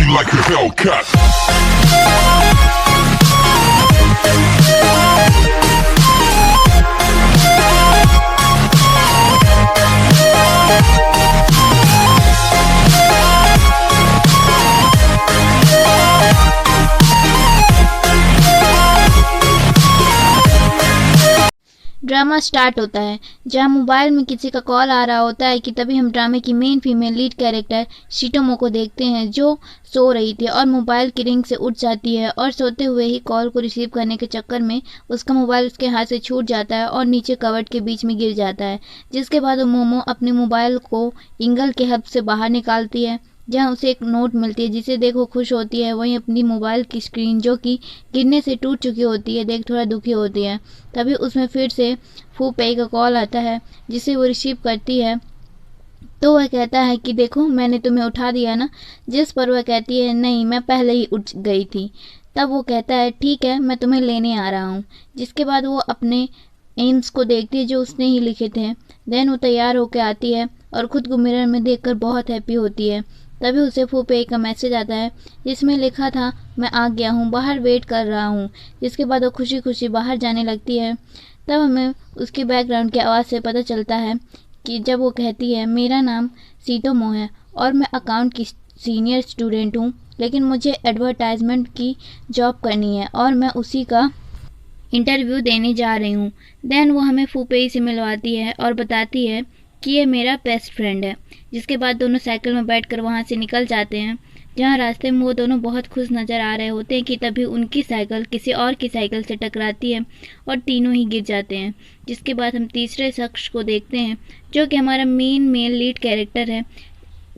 like a Hellcat. Drama start होता है जहां मोबाइल में किसी का कॉल आ रहा होता है कि तभी हम ड्रामे की मेन फीमेल लीड कैरेक्टर शिटोमो को देखते हैं जो सो रही थी और मोबाइल की रिंग से उठ जाती है और सोते हुए ही कॉल को रिसीव करने के चक्कर में उसका मोबाइल उसके हाथ से छूट जाता है और नीचे कवर्ड के बीच में गिर जाता है, जिसके बाद वो मोमो अपने मोबाइल को इंगल के हब से बाहर निकालती है जहां उसे एक नोट मिलती है जिसे देख वो खुश होती है। वहीं अपनी मोबाइल की स्क्रीन जो कि गिरने से टूट चुकी होती है देख थोड़ा दुखी होती है। तभी उसमें फिर से फू पेई का कॉल आता है जिसे वो रिसीव करती है तो वह कहता है कि देखो मैंने तुम्हें उठा दिया ना, जिस पर वह कहती है नहीं मैं पहले ही उठ गई थी। तब वो कहता है ठीक है मैं तुम्हें लेने आ रहा हूँ, जिसके बाद वो अपने एम्स को देखती है जो उसने ही लिखे थे। देन वो तैयार होकर आती है और खुद को मिरर में देखकर बहुत हैप्पी होती है। तभी उसे फू पेई का मैसेज आता है जिसमें लिखा था मैं आ गया हूँ, बाहर वेट कर रहा हूँ, जिसके बाद वो खुशी खुशी बाहर जाने लगती है। तब हमें उसकी बैकग्राउंड की आवाज़ से पता चलता है कि जब वो कहती है मेरा नाम सीटोमो है और मैं अकाउंट की सीनियर स्टूडेंट हूँ, लेकिन मुझे एडवर्टाइजमेंट की जॉब करनी है और मैं उसी का इंटरव्यू देने जा रही हूँ। देन वो हमें फू पेई से मिलवाती है और बताती है कि ये मेरा बेस्ट फ्रेंड है, जिसके बाद दोनों साइकिल में बैठकर वहाँ से निकल जाते हैं। जहाँ रास्ते में वो दोनों बहुत खुश नज़र आ रहे होते हैं कि तभी उनकी साइकिल किसी और की साइकिल से टकराती है और तीनों ही गिर जाते हैं। जिसके बाद हम तीसरे शख्स को देखते हैं जो कि हमारा मेन मेल लीड कैरेक्टर है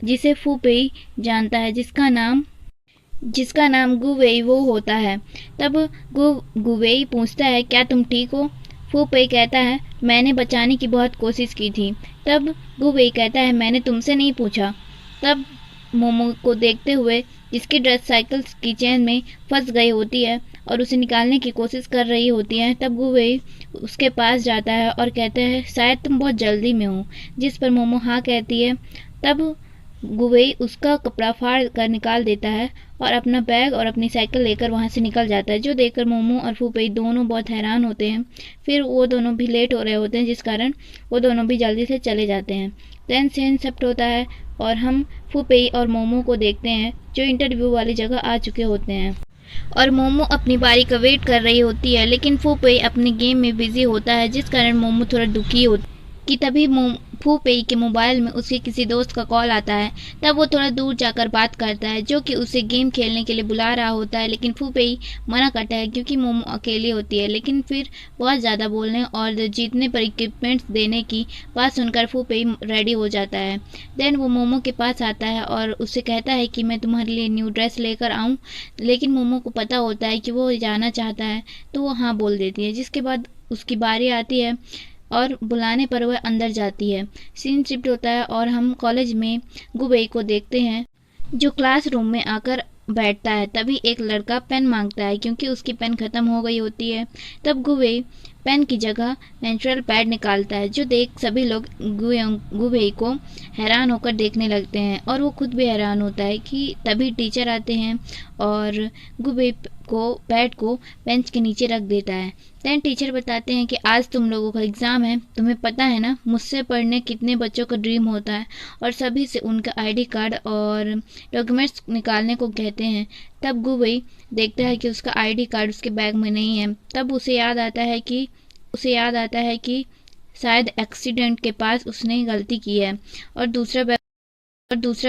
जिसे फू पेई जानता है, जिसका नाम गुवेई वो होता है। तब गुवेई पूछता है क्या तुम ठीक हो? फू पेई कहता है मैंने बचाने की बहुत कोशिश की थी। तब गुवेई कहता है मैंने तुमसे नहीं पूछा। तब मोमो को देखते हुए जिसकी ड्रेस साइकिल की चेन में फंस गई होती है और उसे निकालने की कोशिश कर रही होती है, तब गुवेई उसके पास जाता है और कहता है शायद तुम बहुत जल्दी में हो, जिस पर मोमो हाँ कहती है। तब गुवेई उसका कपड़ा फाड़ कर निकाल देता है और अपना बैग और अपनी साइकिल लेकर वहाँ से निकल जाता है, जो देखकर मोमो और फू पेई दोनों बहुत हैरान होते हैं। फिर वो दोनों भी लेट हो रहे होते हैं जिस कारण वो दोनों भी जल्दी से चले जाते हैं। देन सीन शिफ्ट होता है और हम फू पेई और मोमो को देखते हैं जो इंटरव्यू वाली जगह आ चुके होते हैं और मोमो अपनी बारी का वेट कर रही होती है, लेकिन फू पेई अपने गेम में बिजी होता है जिस कारण मोमो थोड़ा दुखी होती कि तभी फू पेई के मोबाइल में उसके किसी दोस्त का कॉल आता है। तब वो थोड़ा दूर जाकर बात करता है जो कि उसे गेम खेलने के लिए बुला रहा होता है, लेकिन फू पेई मना करता है क्योंकि मोमो अकेली होती है। लेकिन फिर बहुत ज़्यादा बोलने और जीतने पर इक्विपमेंट्स देने की बात सुनकर फू पेई रेडी हो जाता है। देन वो मोमो के पास आता है और उससे कहता है कि मैं तुम्हारे लिए न्यू ड्रेस लेकर आऊँ, लेकिन मोमो को पता होता है कि वो जाना चाहता है तो वो हाँ बोल देती है। जिसके बाद उसकी बारी आती है और बुलाने पर वह अंदर जाती है। सीन शिफ्ट होता है और हम कॉलेज में गुवेई को देखते हैं जो क्लासरूम में आकर बैठता है। तभी एक लड़का पेन मांगता है क्योंकि उसकी पेन ख़त्म हो गई होती है। तब गुवेई पेन की जगह नेचुरल पैड निकालता है जो देख सभी लोग गुवेई को हैरान होकर देखने लगते हैं और वो खुद भी हैरान होता है कि तभी टीचर आते हैं और गुवेई को पैड को बेंच के नीचे रख देता है। देन टीचर बताते हैं कि आज तुम लोगों का एग्ज़ाम है, तुम्हें पता है ना मुझसे पढ़ने कितने बच्चों का ड्रीम होता है, और सभी से उनका आईडी कार्ड और डॉक्यूमेंट्स निकालने को कहते हैं। तब गुवेई देखता है कि उसका आईडी कार्ड उसके बैग में नहीं है। तब उसे याद आता है कि शायद एक्सीडेंट के पास उसने गलती की है और दूसरा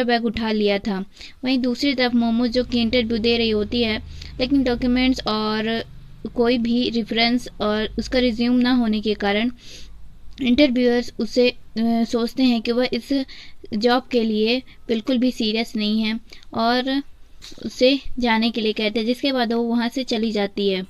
बैग उठा लिया था। वहीं दूसरी तरफ मोमो जो कि इंटरव्यू दे रही होती है, लेकिन डॉक्यूमेंट्स और कोई भी रेफरेंस और उसका रिज्यूम ना होने के कारण इंटरव्यूअर्स उसे सोचते हैं कि वह इस जॉब के लिए बिल्कुल भी सीरियस नहीं है और उसे जाने के लिए कहते हैं, जिसके बाद वो वहाँ से चली जाती है।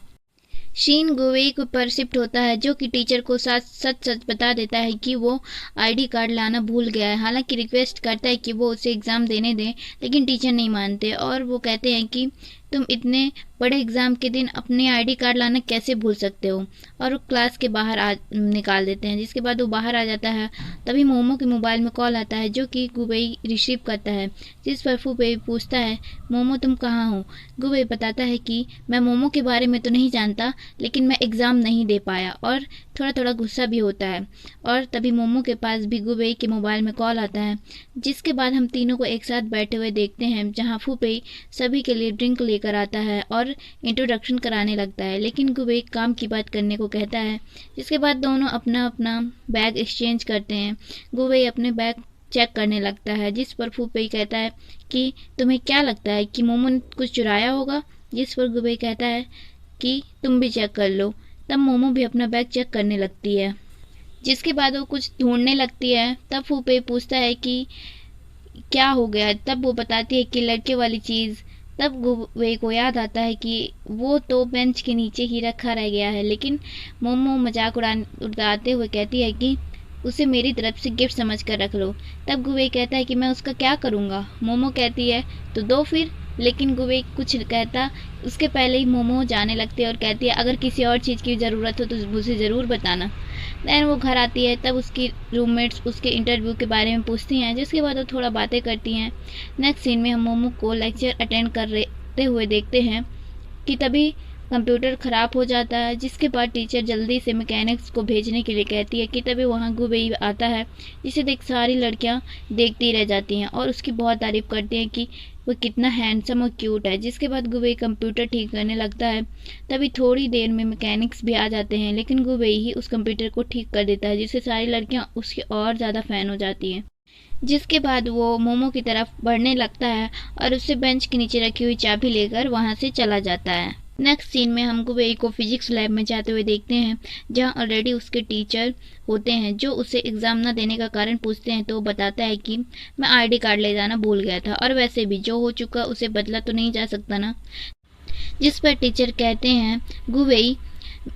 शीन गुवेई को पर शिफ्ट होता है जो कि टीचर को सच बता देता है कि वो आईडी कार्ड लाना भूल गया है। हालांकि रिक्वेस्ट करता है कि वो उसे एग्ज़ाम देने दें, लेकिन टीचर नहीं मानते और वो कहते हैं कि तुम इतने बड़े एग्ज़ाम के दिन अपने आईडी कार्ड लाना कैसे भूल सकते हो। और वो क्लास के बाहर निकाल देते हैं। जिसके बाद वो बाहर आ जाता है, तभी मोमो के मोबाइल में कॉल आता है जो कि गुबई रिसीव करता है। जिस पर फूबे पूछता है, मोमो तुम कहाँ हो। गुबई बताता है कि मैं मोमो के बारे में तो नहीं जानता, लेकिन मैं एग्ज़ाम नहीं दे पाया, और थोड़ा थोड़ा गुस्सा भी होता है। और तभी मोमो के पास भी गुबई के मोबाइल में कॉल आता है। जिसके बाद हम तीनों को एक साथ बैठे हुए देखते हैं, जहाँ फूबे सभी के लिए ड्रिंक लेकर आता है और इंट्रोडक्शन कराने लगता है, लेकिन गुबई काम की बात करने को कहता है। जिसके बाद दोनों अपना अपना बैग एक्सचेंज करते हैं। गुबई अपने बैग चेक करने लगता है, जिस पर फूबे कहता है कि तुम्हें क्या लगता है कि मोमो ने कुछ चुराया होगा। जिस पर गुबई कहता है कि तुम भी चेक कर लो। तब मोमो भी अपना बैग चेक करने लगती है। जिसके बाद वो कुछ ढूंढने लगती है। तब फूबे पूछता है कि क्या हो गया। तब वो बताती है कि लड़के वाली चीज़। तब गुबई को याद आता है कि वो तो बेंच के नीचे ही रखा रह गया है, लेकिन मोमो मजाक उड़ाते हुए कहती है कि उसे मेरी तरफ से गिफ्ट समझ कर रख लो। तब गुबई कहता है कि मैं उसका क्या करूँगा। मोमो कहती है तो दो फिर, लेकिन गुबई कुछ कहता उसके पहले ही मोमो जाने लगती है और कहती है अगर किसी और चीज़ की ज़रूरत हो तो मुझे ज़रूर बताना। दैन वो घर आती है। तब उसकी रूममेट्स उसके इंटरव्यू के बारे में पूछती हैं, जिसके बाद वो थोड़ा बातें करती हैं। नेक्स्ट सीन में हम मोमो को लेक्चर अटेंड करते हुए देखते हैं कि तभी कंप्यूटर ख़राब हो जाता है। जिसके बाद टीचर जल्दी से मैकेनिक्स को भेजने के लिए कहती है कि तभी वहाँ गुबई आता है, जिसे देख सारी लड़कियाँ देखती रह जाती हैं और उसकी बहुत तारीफ़ करती हैं कि वो कितना हैंडसम और क्यूट है। जिसके बाद गुबई कंप्यूटर ठीक करने लगता है। तभी थोड़ी देर में मैकेनिक्स भी आ जाते हैं, लेकिन गुबई ही उस कंप्यूटर को ठीक कर देता है, जिससे सारी लड़कियाँ उसकी और ज़्यादा फ़ैन हो जाती हैं। जिसके बाद वो मोमो की तरफ बढ़ने लगता है और उससे बेंच के नीचे रखी हुई चाबी लेकर वहाँ से चला जाता है। नेक्स्ट सीन में हम गुबई को फिजिक्स लैब में जाते हुए देखते हैं, जहाँ ऑलरेडी उसके टीचर होते हैं जो उसे एग्ज़ाम ना देने का कारण पूछते हैं। तो वो बताता है कि मैं आईडी कार्ड ले जाना भूल गया था, और वैसे भी जो हो चुका उसे बदला तो नहीं जा सकता ना। जिस पर टीचर कहते हैं गुबई,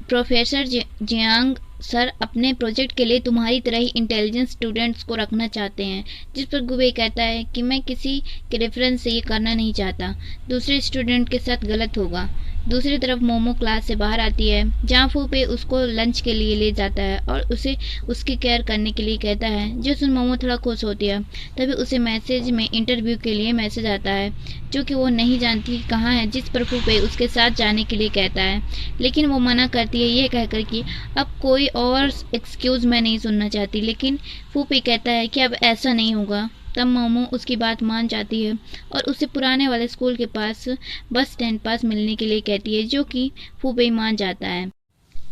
प्रोफेसर जियांग सर अपने प्रोजेक्ट के लिए तुम्हारी तरह ही इंटेलिजेंट स्टूडेंट्स को रखना चाहते हैं। जिस पर गुबई कहता है कि मैं किसी के रेफरेंस से ये करना नहीं चाहता, दूसरे स्टूडेंट के साथ गलत होगा। दूसरी तरफ मोमो क्लास से बाहर आती है, जहाँ फूबे उसको लंच के लिए ले जाता है और उसे उसकी केयर करने के लिए कहता है। जो सुन मोमो थोड़ा खुश होती है। तभी उसे मैसेज में इंटरव्यू के लिए मैसेज आता है, जो कि वो नहीं जानती कहाँ है। जिस पर फूबे उसके साथ जाने के लिए कहता है, लेकिन वो मना करती है ये कहकर कि अब कोई और एक्सक्यूज़ मैं नहीं सुनना चाहती। लेकिन फूबे कहता है कि अब ऐसा नहीं होगा। तब मोमो उसकी बात मान जाती है और उसे पुराने वाले स्कूल के पास बस स्टैंड पास मिलने के लिए कहती है, जो कि फूबे मान जाता है।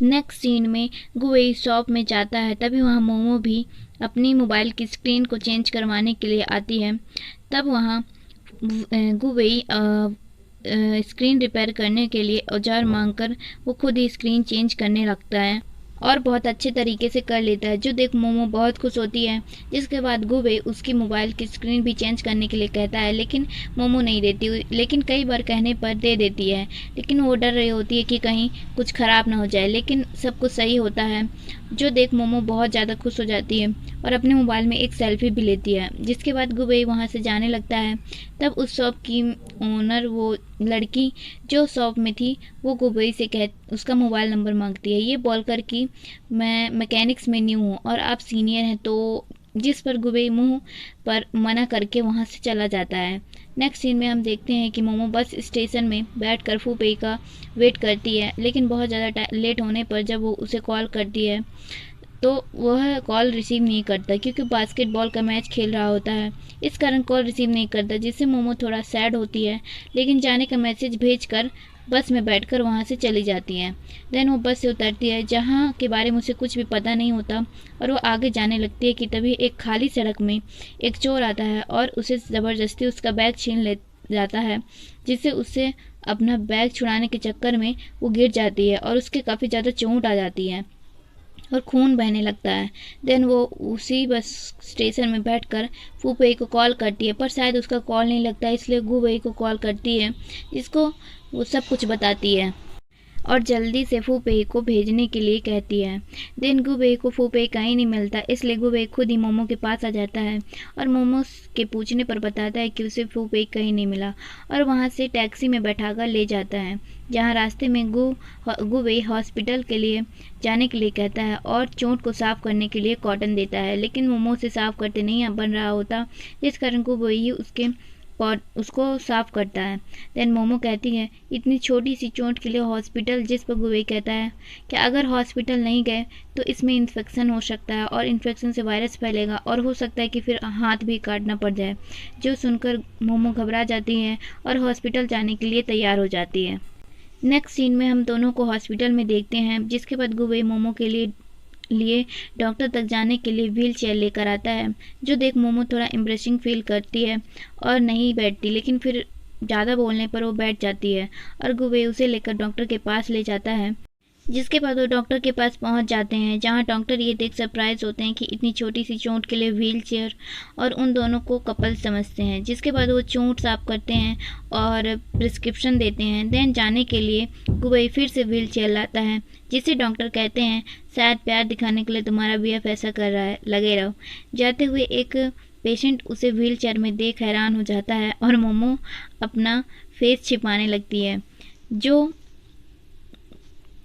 नेक्स्ट सीन में गुबई शॉप में जाता है। तभी वहाँ मोमो भी अपनी मोबाइल की स्क्रीन को चेंज करवाने के लिए आती है। तब वहाँ गुबई स्क्रीन रिपेयर करने के लिए औजार मांगकर वो खुद ही स्क्रीन चेंज करने लगता है और बहुत अच्छे तरीके से कर लेता है, जो देख मोमो बहुत खुश होती है। जिसके बाद गुबई उसकी मोबाइल की स्क्रीन भी चेंज करने के लिए कहता है, लेकिन मोमो नहीं देती, लेकिन कई बार कहने पर दे देती है। लेकिन वो डर रही होती है कि कहीं कुछ ख़राब ना हो जाए, लेकिन सब कुछ सही होता है, जो देख मोमो बहुत ज़्यादा खुश हो जाती है और अपने मोबाइल में एक सेल्फी भी लेती है। जिसके बाद गुबई वहाँ से जाने लगता है। तब उस शॉप की ओनर, वो लड़की जो शॉप में थी, वो गुबई से उसका मोबाइल नंबर मांगती है, ये बोलकर कि मैं मैकेनिक्स में न्यू हूँ और आप सीनियर हैं। तो जिस पर गुबई मुंह पर मना करके वहाँ से चला जाता है। नेक्स्ट सीन में हम देखते हैं कि मोमो बस स्टेशन में बैठकर फूबे का वेट करती है, लेकिन बहुत ज़्यादा लेट होने पर जब वो उसे कॉल करती है तो वह कॉल रिसीव नहीं करता, क्योंकि बास्केटबॉल का मैच खेल रहा होता है। इस कारण कॉल रिसीव नहीं करता, जिससे मोमो थोड़ा सैड होती है, लेकिन जाने का मैसेज भेजकर बस में बैठकर वहाँ से चली जाती है। देन वो बस से उतरती है, जहाँ के बारे में उसे कुछ भी पता नहीं होता, और वो आगे जाने लगती है कि तभी एक खाली सड़क में एक चोर आता है और उसे ज़बरदस्ती उसका बैग छीन ले जाता है, जिससे उसे अपना बैग छुड़ाने के चक्कर में वो गिर जाती है और उसके काफ़ी ज़्यादा चोट आ जाती है और खून बहने लगता है। देन वो उसी बस स्टेशन में बैठकर फूबे को कॉल करती है, पर शायद उसका कॉल नहीं लगता, इसलिए गुबई को कॉल करती है, जिसको वो सब कुछ बताती है। और जल्दी से फूफे को भेजने के लिए कहती है। दिन गुबे को फूफे कहीं नहीं मिलता, इसलिए गुबे खुद ही मोमो के पास आ जाता है और मोमो के पूछने पर बताता है कि उसे फूफे कहीं नहीं मिला और वहाँ से टैक्सी में बैठाकर ले जाता है, जहाँ रास्ते में गुबे हॉस्पिटल के लिए जाने के लिए कहता है और चोट को साफ करने के लिए कॉटन देता है, लेकिन मोमो उसे साफ करते नहीं बन रहा होता, जिस कारण गुबे ही उसको साफ करता है। देन मोमो कहती है इतनी छोटी सी चोट के लिए हॉस्पिटल, जिस पर गुबे कहता है कि अगर हॉस्पिटल नहीं गए तो इसमें इन्फेक्शन हो सकता है और इन्फेक्शन से वायरस फैलेगा और हो सकता है कि फिर हाथ भी काटना पड़ जाए। जो सुनकर मोमो घबरा जाती है और हॉस्पिटल जाने के लिए तैयार हो जाती है। नेक्स्ट सीन में हम दोनों को हॉस्पिटल में देखते हैं, जिसके बाद गुबे मोमो के लिए डॉक्टर तक जाने के लिए व्हील चेयर लेकर आता है, जो देख मोमो थोड़ा एम्ब्रेसिंग फील करती है और नहीं बैठती, लेकिन फिर ज़्यादा बोलने पर वो बैठ जाती है और गुबे उसे लेकर डॉक्टर के पास ले जाता है, जिसके बाद वो डॉक्टर के पास पहुंच जाते हैं, जहां डॉक्टर ये देख सरप्राइज होते हैं कि इतनी छोटी सी चोट के लिए व्हील चेयर और उन दोनों को कपल समझते हैं। जिसके बाद वो चोट साफ करते हैं और प्रिस्क्रिप्शन देते हैं। देन जाने के लिए गुबई फिर से व्हील चेयर लाता है, जिसे डॉक्टर कहते हैं शायद प्यार दिखाने के लिए तुम्हारा बीएफ ऐसा कर रहा है, लगे रहो। जाते हुए एक पेशेंट उसे व्हील चेयर में देख हैरान हो जाता है और मोमो अपना फेस छिपाने लगती है। जो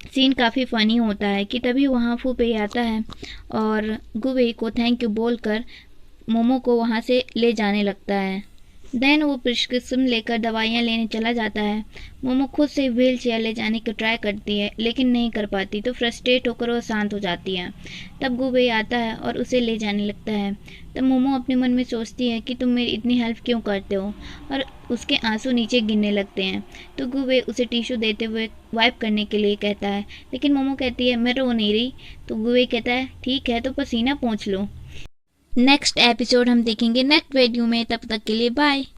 सीन काफ़ी फ़नी होता है कि तभी वहाँ फूफे आता है और गुबे को थैंक यू बोलकर मोमो को वहाँ से ले जाने लगता है। देन वो प्रिस्क्रिप्शन लेकर दवाइयाँ लेने चला जाता है। मोमो खुद से व्हील चेयर ले जाने की ट्राई करती है, लेकिन नहीं कर पाती, तो फ्रस्ट्रेट होकर वो शांत हो जाती है। तब गुबे आता है और उसे ले जाने लगता है। तब मोमो अपने मन में सोचती है कि तुम मेरी इतनी हेल्प क्यों करते हो, और उसके आंसू नीचे गिरने लगते हैं। तो गुबे उसे टिश्यू देते हुए वाइप करने के लिए कहता है, लेकिन मोमो कहती है मैं रो नहीं रही। तो गुबे कहता है ठीक है तो पसीना पोंछ लो। नेक्स्ट एपिसोड हम देखेंगे नेक्स्ट वीडियो में, तब तक के लिए बाय।